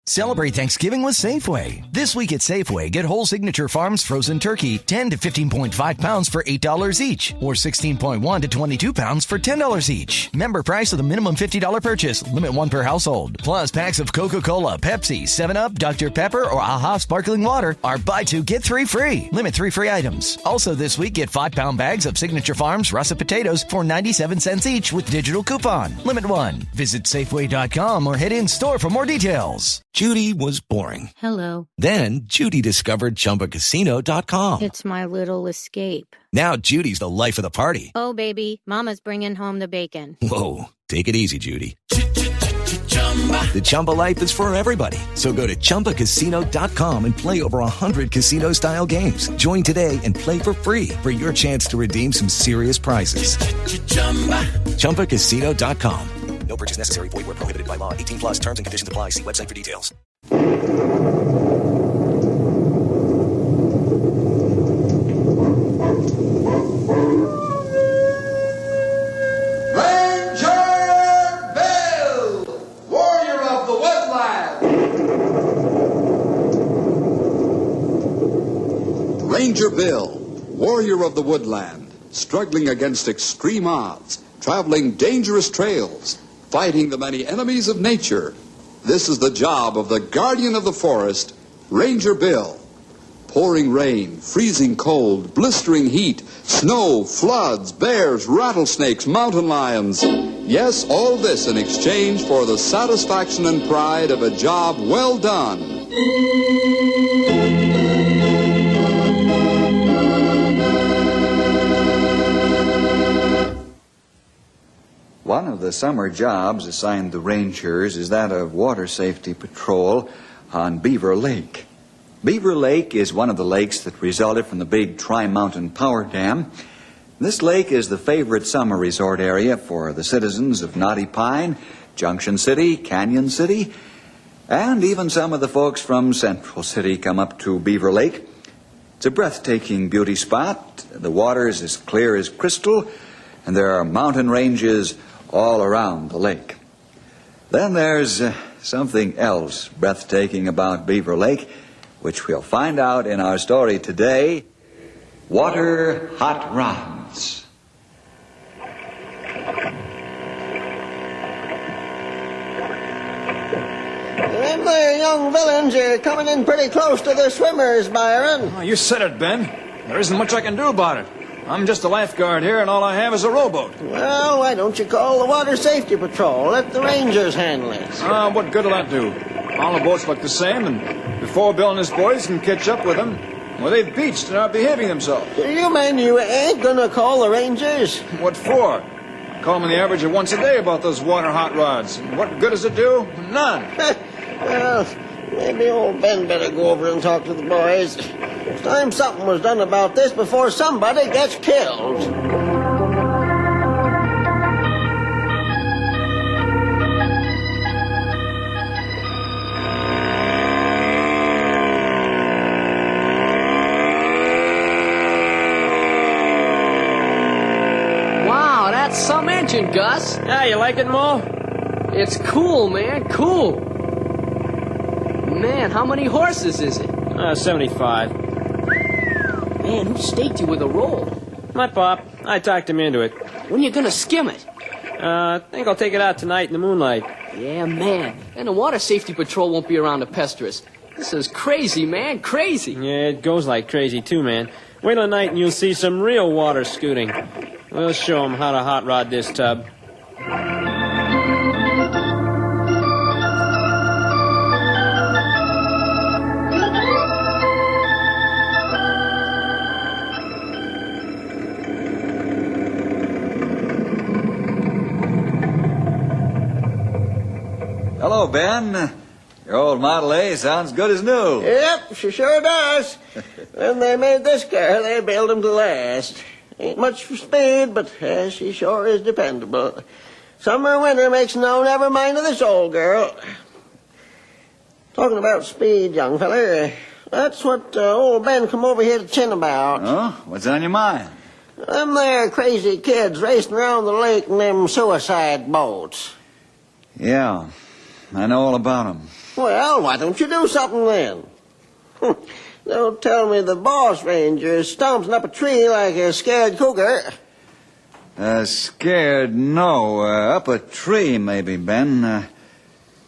Celebrate Thanksgiving with Safeway. This week at Safeway, get whole Signature Farms frozen turkey, 10 to 15.5 pounds for $8 each, or 16.1 to 22 pounds for $10 each. Member price with a minimum $50 purchase, limit one per household. Plus, packs of Coca-Cola, Pepsi, 7-Up, Dr. Pepper, or AHA Sparkling Water are buy two, get three free. Limit 3 free items. Also this week, get 5-pound bags of Signature Farms russet potatoes for 97 cents each with digital coupon. Limit 1. Visit Safeway.com or head in store for more details. Judy was boring. Hello. Then Judy discovered ChumbaCasino.com. It's my little escape. Now Judy's the life of the party. Oh, baby, mama's bringing home the bacon. Whoa, take it easy, Judy. The Chumba life is for everybody. So go to ChumbaCasino.com and play over 100 casino-style games. Join today and play for free for your chance to redeem some serious prizes. ChumbaCasino.com. No purchase necessary. Void where prohibited by law. 18 plus terms and conditions apply. See website for details. Ranger Bill, warrior of the woodland. Ranger Bill, warrior of the woodland, struggling against extreme odds, traveling dangerous trails, fighting the many enemies of nature. This is the job of the guardian of the forest, Ranger Bill. Pouring rain, freezing cold, blistering heat, snow, floods, bears, rattlesnakes, mountain lions. Yes, all this in exchange for the satisfaction and pride of a job well done. One of the summer jobs assigned the Rangers is that of water safety patrol on Beaver Lake. Beaver Lake is one of the lakes that resulted from the big Tri-Mountain Power Dam. This lake is the favorite summer resort area for the citizens of Knotty Pine, Junction City, Canyon City, and even some of the folks from Central City come up to Beaver Lake. It's a breathtaking beauty spot. The water is as clear as crystal, and there are mountain ranges all around the lake. Then there's something else breathtaking about Beaver Lake, which we'll find out in our story today, Water Hot Rods. Them there young villains are coming in pretty close to the swimmers, Miron. Oh, you said it, Ben. There isn't much I can do about it. I'm just a lifeguard here, and all I have is a rowboat. Well, why don't you call the Water Safety Patrol? Let the Rangers handle it. What good will that do? All the boats look the same, and before Bill and his boys can catch up with them, well, they've beached and are behaving themselves. You mean you ain't gonna call the Rangers? What for? I call them the average of once a day about those water hot rods. And what good does it do? None. Well, maybe old Ben better go over and talk to the boys. It's time something was done about this before somebody gets killed. Wow, that's some engine, Gus. Yeah, you like it, Mo? It's cool, man, cool. Man, how many horses is it? 75. Man, who staked you with a roll? My pop. I talked him into it. When you gonna skim it? I think I'll take it out tonight in the moonlight. Yeah, man. And the Water Safety Patrol won't be around to pester us. This is crazy, man, crazy. Yeah, it goes like crazy, too, man. Wait till night and you'll see some real water scooting. We'll show 'em how to hot rod this tub. Hello, Ben. Your old Model A sounds good as new. Yep, she sure does. When they made this car, they built 'em to last. Ain't much for speed, but she sure is dependable. Summer or winter makes no never mind of this old girl. Talking about speed, young feller, that's what old Ben come over here to chin about. Oh, what's on your mind? Them there crazy kids racing around the lake in them suicide boats. Yeah, I know all about 'em. Well, why don't you do something then? Don't tell me the boss ranger is stomping up a tree like a scared cougar. Scared? No. Up a tree, maybe, Ben.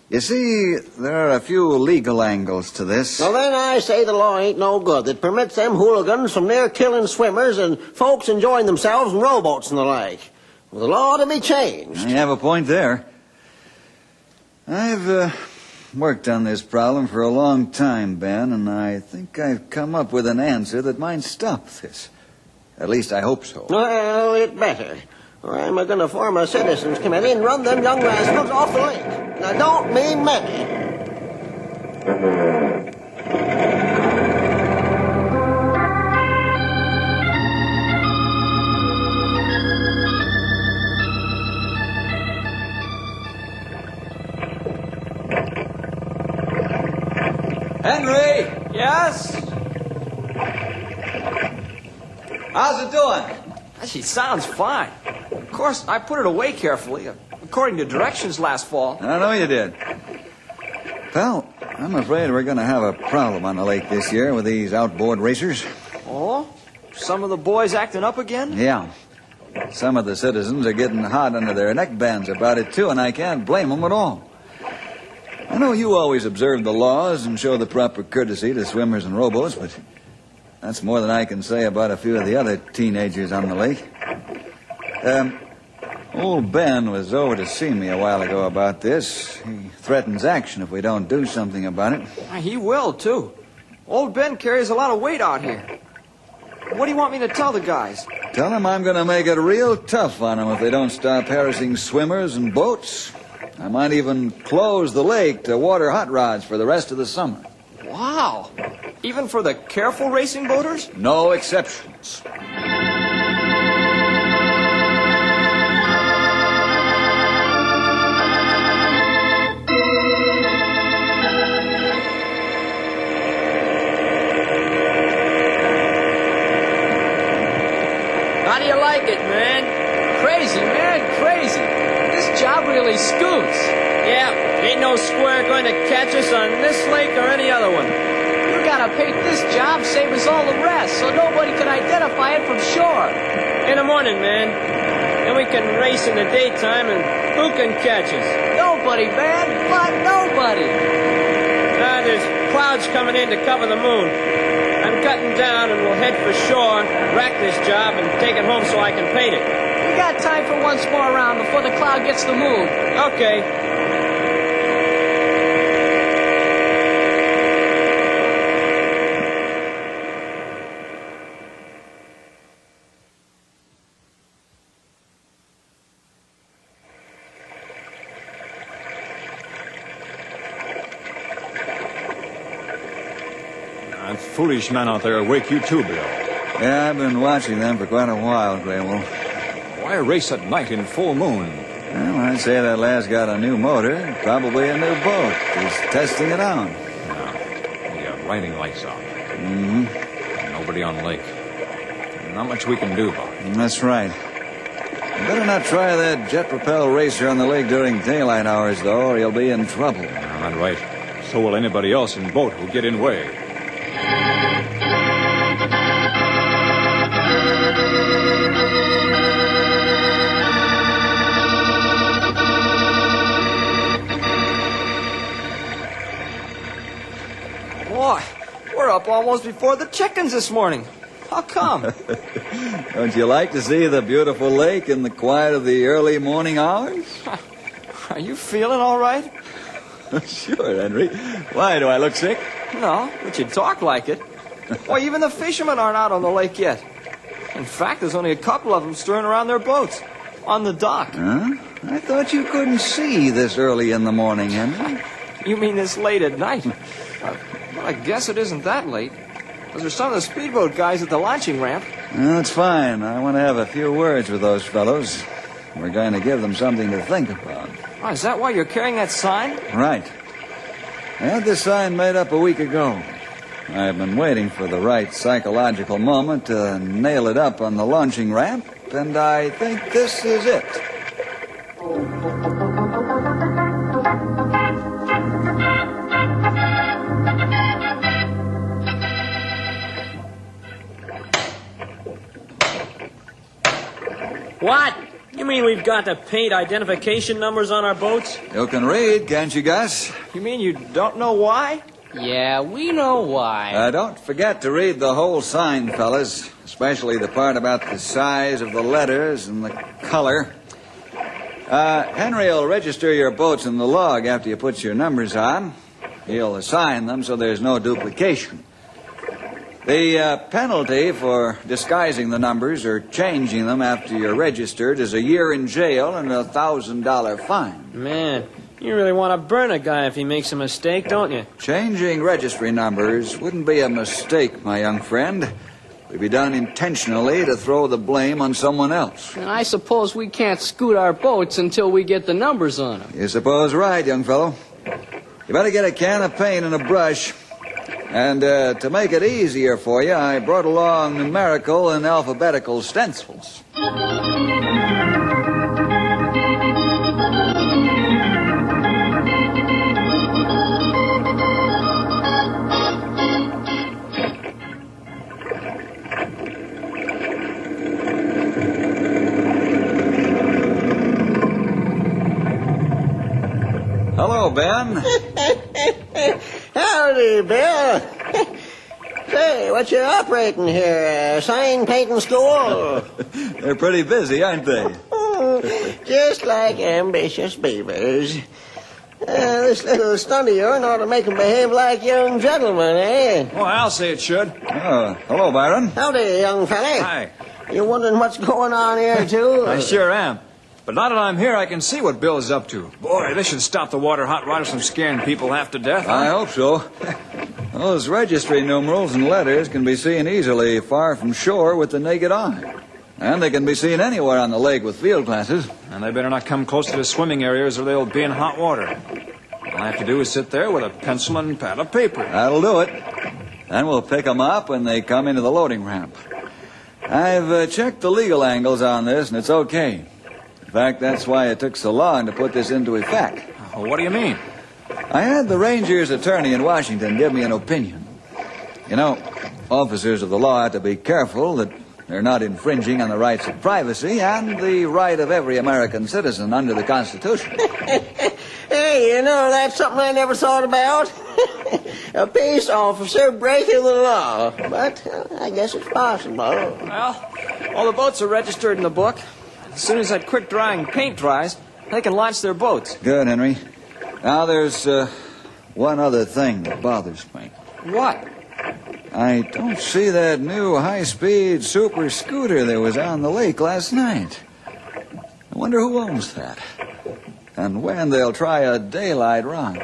You see, there are a few legal angles to this. Well, then I say the law ain't no good that permits them hooligans from near killing swimmers and folks enjoying themselves in rowboats and the like. Well, the law ought to be changed. You have a point there. I've worked on this problem for a long time, Ben, and I think I've come up with an answer that might stop this. At least I hope so. Well, it better. Or I'm going to form a citizens committee and run them young rascals off the lake. Now, don't mean maybe. Henry! Yes? How's it doing? She sounds fine. Of course, I put it away carefully, according to directions last fall. I know you did. Pal, I'm afraid we're going to have a problem on the lake this year with these outboard racers. Oh? Some of the boys acting up again? Yeah. Some of the citizens are getting hot under their neckbands about it, too, and I can't blame them at all. I know you always observe the laws and show the proper courtesy to swimmers and rowboats, but that's more than I can say about a few of the other teenagers on the lake. Old Ben was over to see me a while ago about this. He threatens action if we don't do something about it. He will, too. Old Ben carries a lot of weight out here. What do you want me to tell the guys? Tell them I'm going to make it real tough on them if they don't stop harassing swimmers and boats. I might even close the lake to water hot rods for the rest of the summer. Wow. Even for the careful racing boaters? No exceptions. How do you like it, man? Crazy, man, crazy. This job really scoots. Yeah, ain't no square going to catch us on this lake or any other one. You gotta paint this job, same as all the rest, so nobody can identify it from shore. In the morning, man. Then we can race in the daytime, and who can catch us? Nobody, man, but nobody. There's clouds coming in to cover the moon. I'm cutting down, and we'll head for shore, rack this job, and take it home so I can paint it. We got time for one more round before the cloud gets the moon. Okay. That foolish man out there wake you too, Bill. Yeah, I've been watching them for quite a while, Graywolf. Why race at night in full moon? Well, I'd say that lad's got a new motor, probably a new boat. He's testing it out. Yeah, riding lights out. Mm-hmm. Nobody on the lake. Not much we can do about it. That's right. You better not try that jet-propelled racer on the lake during daylight hours, though, or you'll be in trouble. That's right. So will anybody else in boat who get in way. Boy, we're up almost before the chickens this morning. How come? Don't you like to see the beautiful lake in the quiet of the early morning hours? Are you feeling all right? Sure, Henry. Why, do I look sick? No, but you talk like it. Why, even the fishermen aren't out on the lake yet. In fact, there's only a couple of them stirring around their boats on the dock. Huh? I thought you couldn't see this early in the morning, Henry. You mean this late at night? Well, I guess it isn't that late. Because there's some of the speedboat guys at the launching ramp. That's fine. I want to have a few words with those fellows. We're going to give them something to think about. Oh, is that why you're carrying that sign? Right. I had this sign made up a week ago. I've been waiting for the right psychological moment to nail it up on the launching ramp, and I think this is it. What? You mean we've got to paint identification numbers on our boats? You can read, can't you, Gus? You mean you don't know why? Yeah, we know why. Don't forget to read the whole sign, fellas, especially the part about the size of the letters and the color. Henry will register your boats in the log after you put your numbers on. He'll assign them so there's no duplication. The penalty for disguising the numbers or changing them after you're registered is a year in jail and a $1,000 fine. Man, you really want to burn a guy if he makes a mistake, don't you? Changing registry numbers wouldn't be a mistake, my young friend. It would be done intentionally to throw the blame on someone else. And I suppose we can't scoot our boats until we get the numbers on them. You suppose right, young fellow. You better get a can of paint and a brush. And to make it easier for you, I brought along numerical and alphabetical stencils. Hello, Ben. Howdy, Bill. Say, what you operating here? Sign painting school? They're pretty busy, aren't they? Just like ambitious beavers. This little stunt of yours ought to make them behave like young gentlemen, eh? Well, I'll say it should. Oh, hello, Byron. Howdy, young fella. Hi. You wondering what's going on here, too? I sure am. But now that I'm here, I can see what Bill is up to. Boy, this should stop the water hot rodders from scaring people half to death. Huh? I hope so. Those registry numerals and letters can be seen easily far from shore with the naked eye. And they can be seen anywhere on the lake with field glasses. And they better not come close to the swimming areas or they'll be in hot water. All I have to do is sit there with a pencil and pad of paper. That'll do it. Then we'll pick them up when they come into the loading ramp. I've checked the legal angles on this, and it's okay. In fact, that's why it took so long to put this into effect. What do you mean? I had the Ranger's attorney in Washington give me an opinion. You know, officers of the law have to be careful that they're not infringing on the rights of privacy and the right of every American citizen under the Constitution. Hey, you know, that's something I never thought about. A peace officer breaking the law. But I guess it's possible. Well, all the boats are registered in the book. As soon as that quick-drying paint dries, they can launch their boats. Good, Henry. Now, there's one other thing that bothers me. What? I don't see that new high-speed super scooter that was on the lake last night. I wonder who owns that, and when they'll try a daylight run.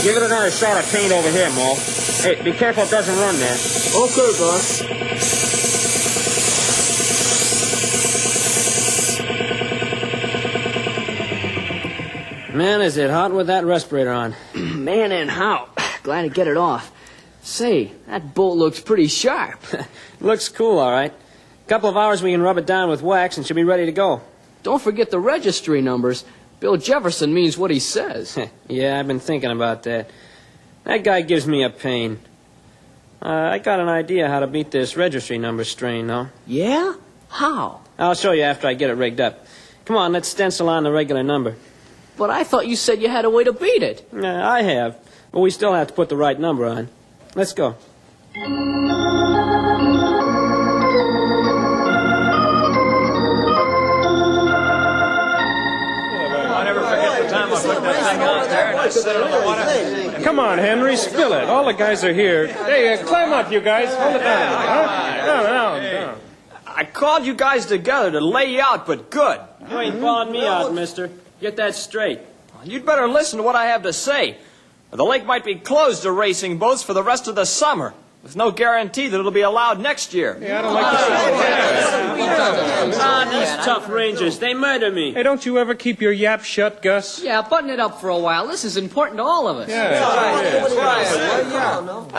Give it another shot of paint over here, Mo. Hey, be careful it doesn't run there. Okay, boss. Man, is it hot with that respirator on. Man, and how. Glad to get it off. Say, that boat looks pretty sharp. Looks cool, all right. Couple of hours we can rub it down with wax and she'll be ready to go. Don't forget the registry numbers. Bill Jefferson means what he says. Yeah, I've been thinking about that. That guy gives me a pain. I got an idea how to beat this registry number strain, though. Yeah? How? I'll show you after I get it rigged up. Come on, let's stencil on the regular number. But I thought you said you had a way to beat it. I have, but we still have to put the right number on. Let's go. Come on, Henry, spill it. All the guys are here. Hey, climb up, you guys. Hold it down. Huh? Down. I called you guys together to lay you out, but good. You ain't bawling me out, mister. Get that straight. You'd better listen to what I have to say. The lake might be closed to racing boats for the rest of the summer, with no guarantee that it'll be allowed next year. Yeah, I don't like to see These tough rangers, they murder me. Hey, don't you ever keep your yap shut, Gus? Yeah, button it up for a while. This is important to all of us. Now,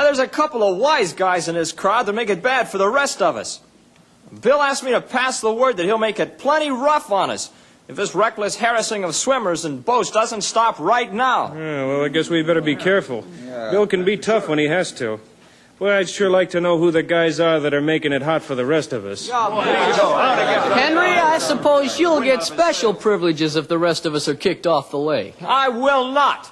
there's a couple of wise guys in this crowd that make it bad for the rest of us. Bill asked me to pass the word that he'll make it plenty rough on us if this reckless harassing of swimmers and boats doesn't stop right now. Yeah, well, I guess we better be careful. Bill can be tough when he has to. Well, I'd sure like to know who the guys are that are making it hot for the rest of us. Henry, I suppose you'll get special privileges if the rest of us are kicked off the lake. I will not.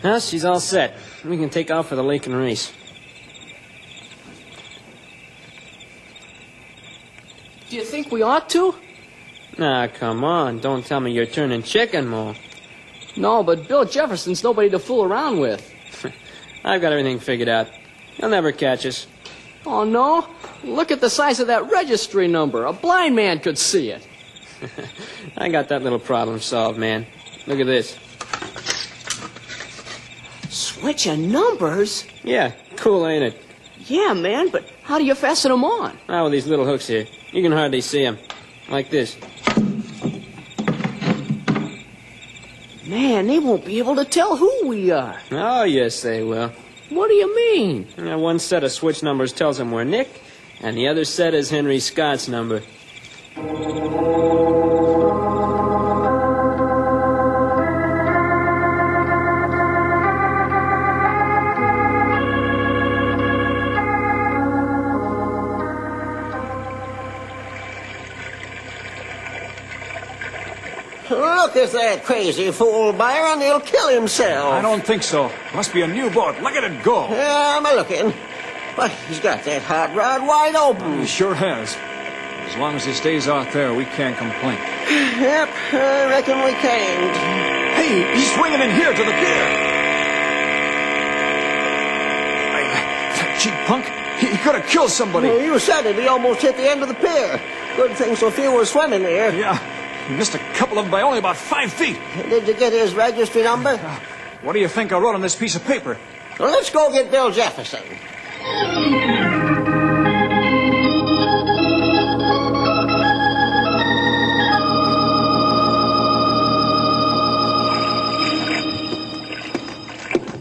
Well, she's all set. We can take off for the lake and race. Do you think we ought to? Nah, come on. Don't tell me you're turning chicken, Mo. No, but Bill Jefferson's nobody to fool around with. I've got everything figured out. He'll never catch us. Oh, no? Look at the size of that registry number. A blind man could see it. I got that little problem solved, man. Look at this. Switch of numbers? Yeah, cool, ain't it? Yeah, man, but how do you fasten them on? Ah, with these little hooks here. You can hardly see them. Like this. Man, they won't be able to tell who we are. Oh, yes, they will. What do you mean? One set of switch numbers tells them we're Nick, and the other set is Henry Scott's number. Look at that crazy fool, Byron. He'll kill himself. I don't think so. Must be a new boat. Look at it go. Yeah, I'm a-looking. But he's got that hot rod wide open. He sure has. As long as he stays out there, we can't complain. Yep, I reckon we can't. Hey, he's swinging in here to the pier. That cheap punk, he could have killed somebody. Well, you said it. He almost hit the end of the pier. Good thing so few were swimming there. Yeah, he missed a couple of them by only about 5 feet. Did you get his registry number? What do you think I wrote on this piece of paper? Well, let's go get Bill Jefferson.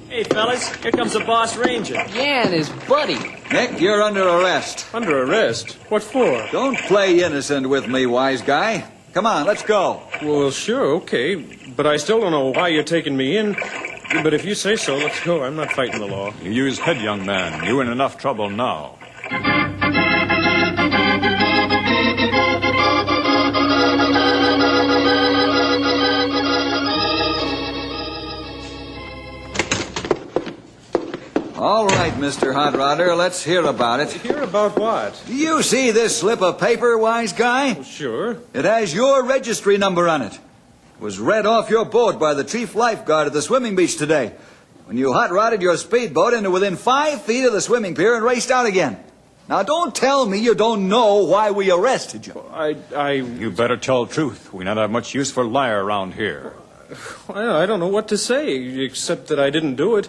Hey, fellas, here comes the boss ranger. Yeah, and his buddy. Nick, you're under arrest. Under arrest? What for? Don't play innocent with me, wise guy. Come on, let's go. Well, sure, okay. But I still don't know why you're taking me in. But if you say so, let's go. I'm not fighting the law. You use head, young man. You're in enough trouble now. All right, Mr. Hot Rodder, let's hear about it. Hear about what? Do you see this slip of paper, wise guy? Well, sure. It has your registry number on it. It was read off your boat by the chief lifeguard at the swimming beach today when you hot-rodded your speedboat into within 5 feet of the swimming pier and raced out again. Now, don't tell me you don't know why we arrested you. You better tell the truth. We not have much use for a liar around here. Well, I don't know what to say, except that I didn't do it.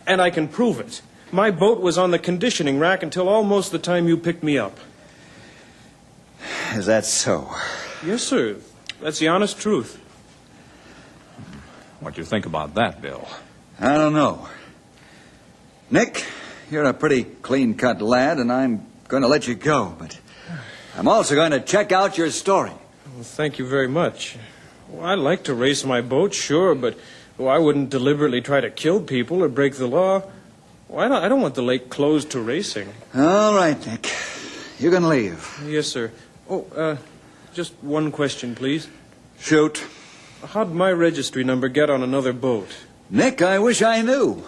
And I can prove it. My boat was on the conditioning rack until almost the time you picked me up. Is that so? Yes, sir. That's the honest truth. What do you think about that, Bill? I don't know. Nick, you're a pretty clean-cut lad, and I'm going to let you go. But I'm also going to check out your story. Well, thank you very much. Well, I like to race my boat, sure, but I wouldn't deliberately try to kill people or break the law. Well, I don't want the lake closed to racing. All right, Nick. You can leave. Yes, sir. Oh, just one question, please. Shoot. How'd my registry number get on another boat? Nick, I wish I knew.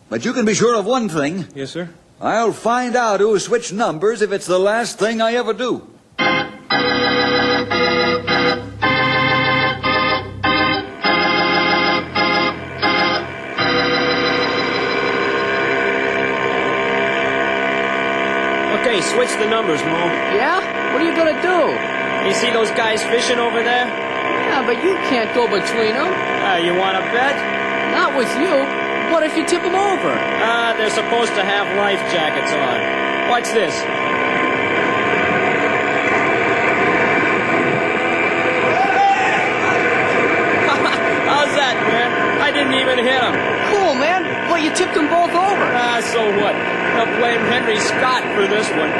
But you can be sure of one thing. Yes, sir? I'll find out who switched numbers if it's the last thing I ever do. Okay, switch the numbers, Mo. Yeah? What are you gonna do? You see those guys fishing over there? Yeah, but you can't go between them. You want to bet? Not with you. What if you tip them over? They're supposed to have life jackets on. Watch this. didn't even hit him. Cool, man. Well, you tipped them both over. Ah, so what? I'll blame Henry Scott for this one.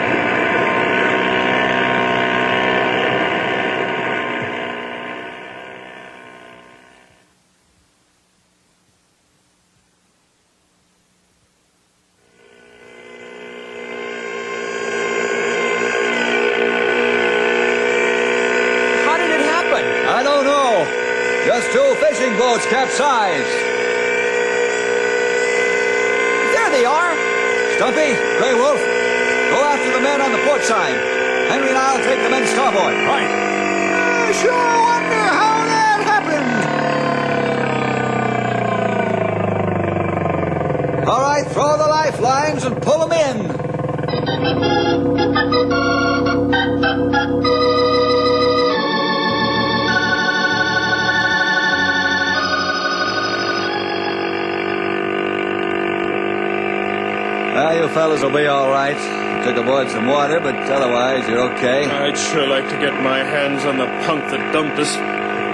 Two fishing boats capsized. There they are. Stumpy, Grey Wolf, go after the men on the port side. Henry and I'll take the men starboard. Right. I sure wonder how that happened. All right, throw the lifelines and pull them in. You fellas will be all right. Took aboard some water, but otherwise you're okay. I'd sure like to get my hands on the punk that dumped us.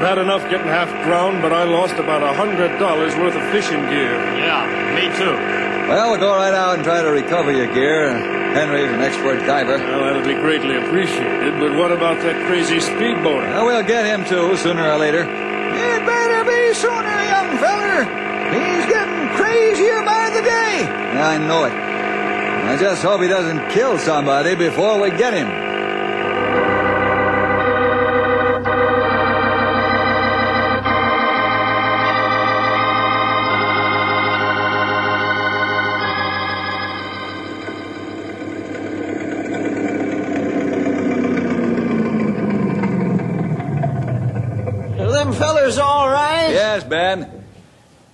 Bad enough getting half drowned, but I lost about $100 worth of fishing gear. Yeah, me too. Well, we'll go right out and try to recover your gear. Henry's an expert diver. Well, that'll be greatly appreciated, but what about that crazy speedboater? Well, we'll get him too, sooner or later. It better be sooner, young feller. He's getting crazier by the day. I know it. I just hope he doesn't kill somebody before we get him. Are them fellers all right? Yes, Ben.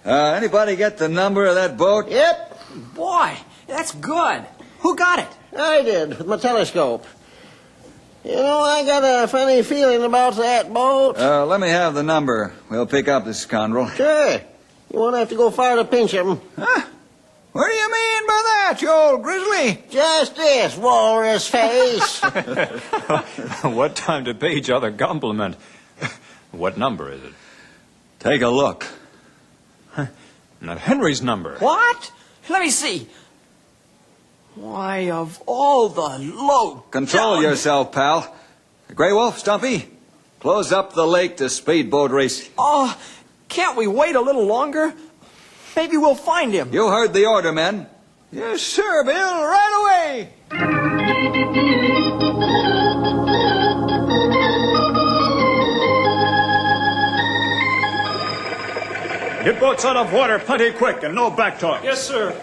Anybody get the number of that boat? Yep. Boy, that's good. Who got it? I did, with my telescope. You know, I got a funny feeling about that boat. Let me have the number. We'll pick up this scoundrel. Sure. You won't have to go far to pinch him. Huh? What do you mean by that, you old grizzly? Just this, walrus face. What time to pay each other compliment? What number is it? Take a look. Not Henry's number. What? Let me see. Why, of all the low... Control yourself, pal. Grey Wolf, Stumpy, close up the lake to speedboat racing. Oh, can't we wait a little longer? Maybe we'll find him. You heard the order, men. Yes, sir, Bill, right away. Get boats out of water plenty quick and no back talk. Yes, sir.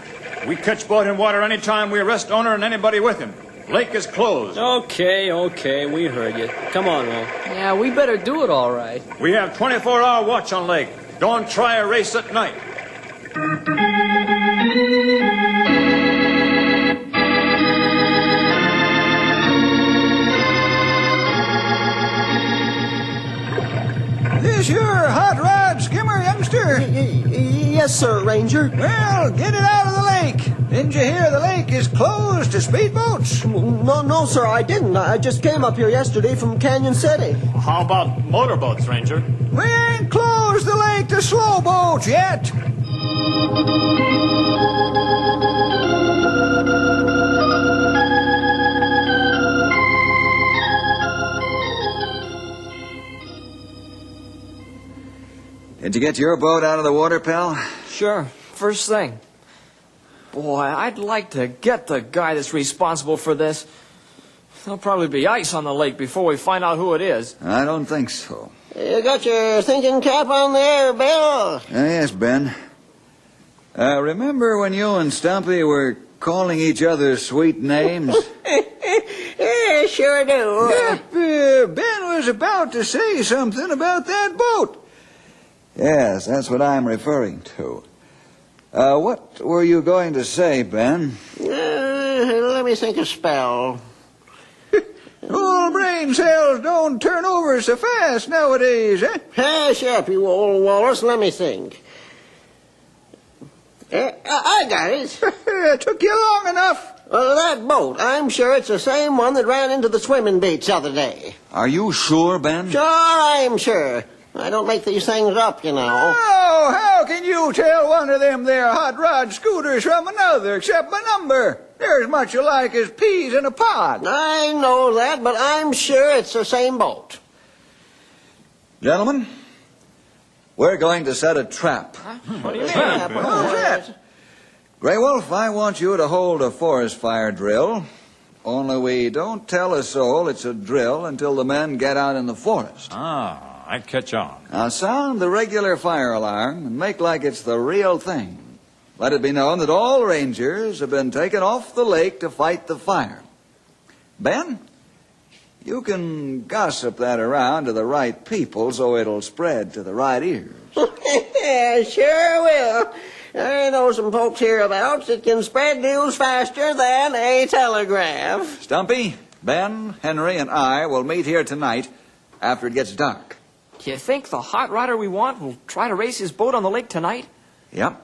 We catch boat in water any time we arrest owner and anybody with him. Lake is closed. Okay, we heard you. Come on, Will. Yeah, we better do it all right. We have 24-hour watch on lake. Don't try a race at night. This your hot rod skimmer, youngster? Yes, sir, Ranger. Well, get it out of the lake. Didn't you hear the lake is closed to speedboats? No, sir, I didn't. I just came up here yesterday from Canyon City. How about motorboats, Ranger? We ain't closed the lake to slow boats yet. Did you get your boat out of the water, pal? Sure, first thing. Boy, I'd like to get the guy that's responsible for this. There'll probably be ice on the lake before we find out who it is. I don't think so. You got your thinking cap on there, Bill? Yes, Ben. Remember when you and Stumpy were calling each other sweet names? Yeah, sure do. Yep, Ben was about to say something about that boat. Yes, that's what I'm referring to. What were you going to say, Ben? Let me think a spell. Old brain cells don't turn over so fast nowadays, eh? Hush up, you old walrus. Let me think. I got it. It took you long enough. Well, that boat, I'm sure it's the same one that ran into the swimming beach the other day. Are you sure, Ben? Sure, I'm sure. I don't make these things up, you know. Oh, how can you tell one of them there hot rod scooters from another except by number? They're as much alike as peas in a pod. I know that, but I'm sure it's the same boat. Gentlemen, we're going to set a trap. What do you mean? What's that? Grey Wolf, I want you to hold a forest fire drill. Only we don't tell a soul it's a drill until the men get out in the forest. Ah, I catch on. Now sound the regular fire alarm and make like it's the real thing. Let it be known that all rangers have been taken off the lake to fight the fire. Ben, you can gossip that around to the right people so it'll spread to the right ears. Yeah, sure will. I know some folks hereabouts that can spread news faster than a telegraph. Stumpy, Ben, Henry, and I will meet here tonight after it gets dark. You think the hot rodder we want will try to race his boat on the lake tonight? Yep.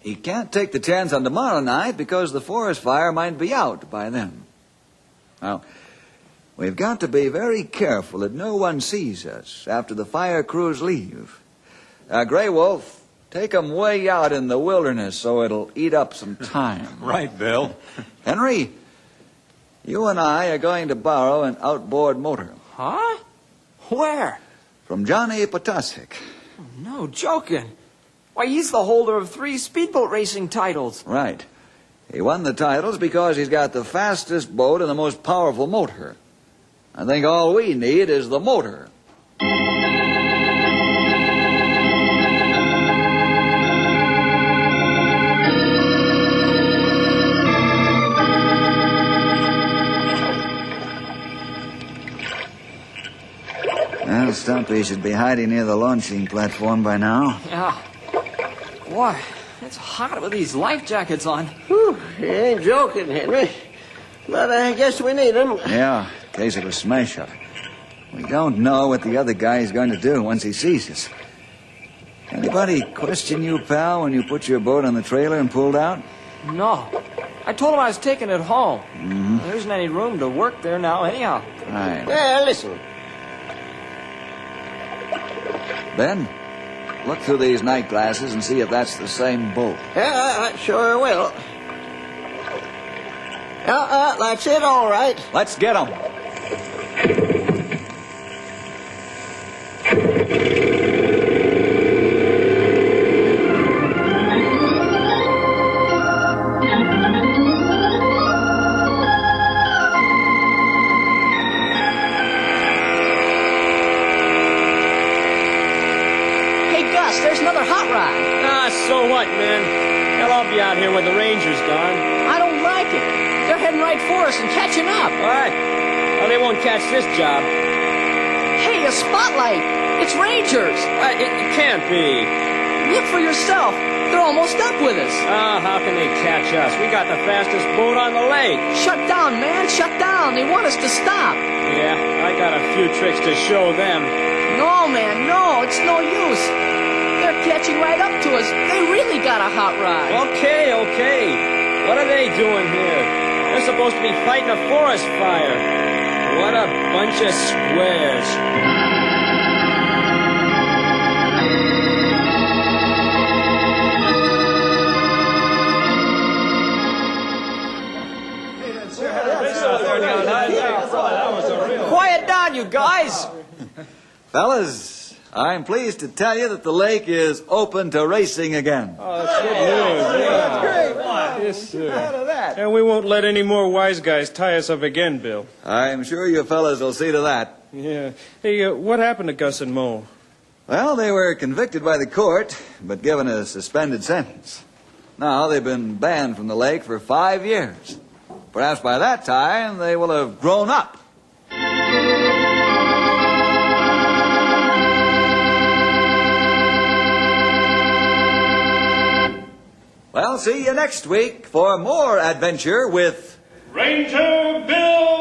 He can't take the chance on tomorrow night because the forest fire might be out by then. Now, we've got to be very careful that no one sees us after the fire crews leave. Grey Wolf, take 'em way out in the wilderness so it'll eat up some time. Right, Bill. Henry, you and I are going to borrow an outboard motor. Huh? Where? From Johnny Potasek. No joking. Why, he's the holder of 3 speedboat racing titles. Right. He won the titles because he's got the fastest boat and the most powerful motor. I think all we need is the motor. Well, Stumpy should be hiding near the launching platform by now. Yeah. Boy, it's hot with these life jackets on. Whew, you ain't joking, Henry. But I guess we need 'em. Yeah, in case of a smash-up. We don't know what the other guy is going to do once he sees us. Anybody question you, pal, when you put your boat on the trailer and pulled out? No. I told him I was taking it home. Mm-hmm. There isn't any room to work there now anyhow. Right. Well, listen. Ben, look through these night glasses and see if that's the same boat. Yeah, I sure will. That's it, all right. Let's get 'em. There's another hot rod. So what, man? Hell, I'll be out here when the Rangers gone. I don't like it. They're heading right for us and catching up. What? Well, they won't catch this job. Hey, a spotlight. It's Rangers. It can't be. Look for yourself. They're almost up with us. How can they catch us? We got the fastest boat on the lake. Shut down, man. Shut down. They want us to stop. Yeah, I got a few tricks to show them. No, man, no. It's no use. They're catching right up to us. They really got a hot rod. Okay. What are they doing here? They're supposed to be fighting a forest fire. What a bunch of squares. Quiet down, you guys. Fellas, I'm pleased to tell you that the lake is open to racing again. Oh, that's good news. Yeah. That's great. Yes, sir. Out of that. And we won't let any more wise guys tie us up again, Bill. I'm sure you fellas will see to that. Yeah. Hey, what happened to Gus and Mo? Well, they were convicted by the court, but given a suspended sentence. Now, they've been banned from the lake for 5 years. Perhaps by that time, they will have grown up. Well, see you next week for more adventure with Ranger Bill!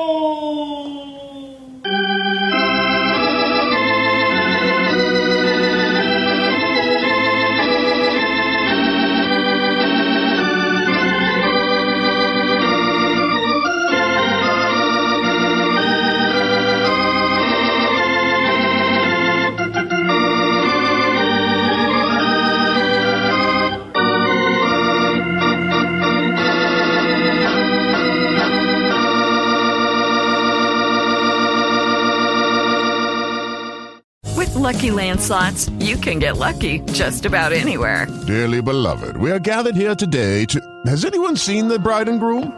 Lucky Land Slots, you can get lucky just about anywhere. Dearly beloved, we are gathered here today to... Has anyone seen the bride and groom?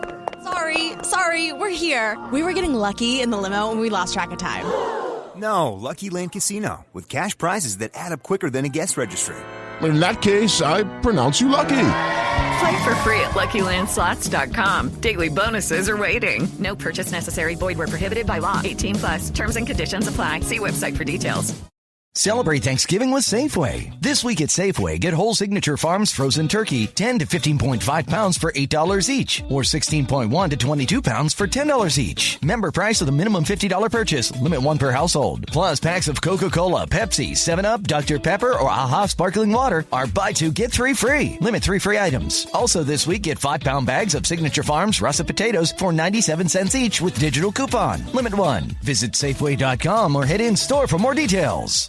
Sorry, we're here. We were getting lucky in the limo and we lost track of time. No, Lucky Land Casino, with cash prizes that add up quicker than a guest registry. In that case, I pronounce you lucky. Play for free at LuckyLandSlots.com. Daily bonuses are waiting. No purchase necessary. Void where prohibited by law. 18+. Terms and conditions apply. See website for details. Celebrate Thanksgiving with Safeway. This week at Safeway, get whole Signature Farms frozen turkey, 10 to 15.5 pounds for $8 each, or 16.1 to 22 pounds for $10 each. Member price of the minimum $50 purchase. Limit 1 per household. Plus, packs of Coca-Cola, Pepsi, 7-Up, Dr. Pepper, or AHA Sparkling Water are buy 2, get 3 free. Limit 3 free items. Also this week, get 5-pound bags of Signature Farms russet potatoes for 97 cents each with digital coupon. Limit 1. Visit Safeway.com or head in store for more details.